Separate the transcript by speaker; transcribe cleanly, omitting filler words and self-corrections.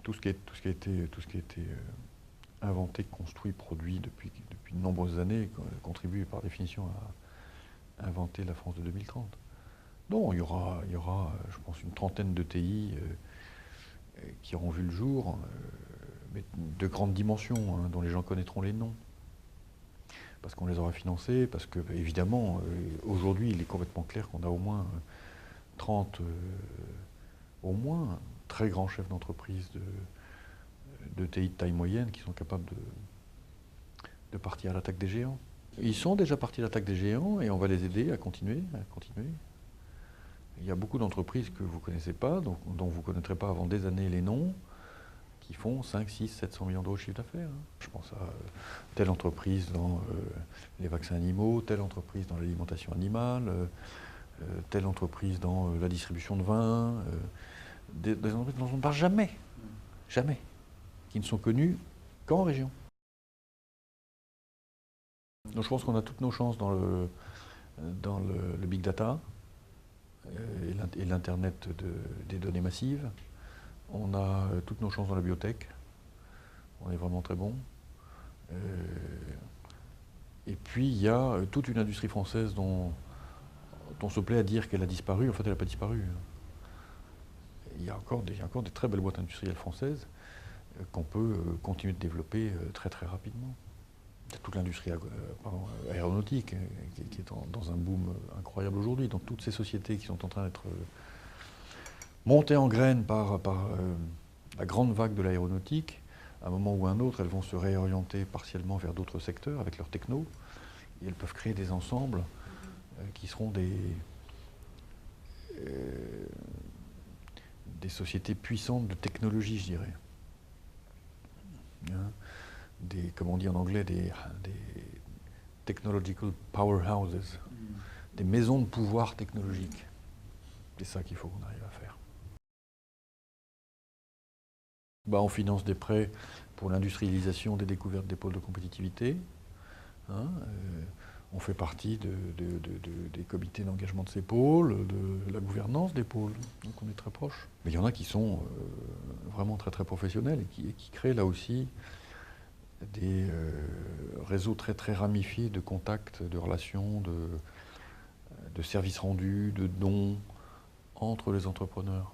Speaker 1: tout ce qui a été inventé, construit, produit depuis de nombreuses années, contribue par définition à inventer la France de 2030. Non, il y aura, je pense, une trentaine de TI qui auront vu le jour, mais de grandes dimensions, hein, dont les gens connaîtront les noms. Parce qu'on les aura financés, parce que, évidemment, aujourd'hui, il est complètement clair qu'on a au moins 30, au moins, très grands chefs d'entreprise de TI de taille moyenne qui sont capables de partir à l'attaque des géants. Ils sont déjà partis à l'attaque des géants et on va les aider à continuer, Il y a beaucoup d'entreprises que vous ne connaissez pas, dont vous ne connaîtrez pas avant des années les noms, qui font 5, 6, 700 millions d'euros de chiffre d'affaires. Je pense à telle entreprise dans les vaccins animaux, telle entreprise dans l'alimentation animale, telle entreprise dans la distribution de vin, des entreprises dont on ne parle jamais, jamais, qui ne sont connues qu'en région. Donc je pense qu'on a toutes nos chances dans le big data et l'Internet des données massives. On a toutes nos chances dans la biotech. On est vraiment très bon. Et puis il y a toute une industrie française dont on se plaît à dire qu'elle a disparu. En fait, elle n'a pas disparu. Il y a encore des très belles boîtes industrielles françaises qu'on peut continuer de développer très très rapidement. Toute l'industrie aéronautique qui est dans un boom incroyable aujourd'hui. Donc toutes ces sociétés qui sont en train d'être montées en graines par la grande vague de l'aéronautique, à un moment ou à un autre, elles vont se réorienter partiellement vers d'autres secteurs avec leurs technos. Et elles peuvent créer des ensembles qui seront des sociétés puissantes de technologie, je dirais. Hein, comme on dit en anglais, des technological powerhouses, des maisons de pouvoir technologiques. C'est ça qu'il faut qu'on arrive à faire. On finance des prêts pour l'industrialisation des découvertes des pôles de compétitivité. Hein, on fait partie des comités d'engagement de ces pôles, de la gouvernance des pôles, donc on est très proche. Mais il y en a qui sont vraiment très très professionnels et qui créent là aussi des réseaux très très ramifiés de contacts, de relations, de services rendus, de dons entre les entrepreneurs.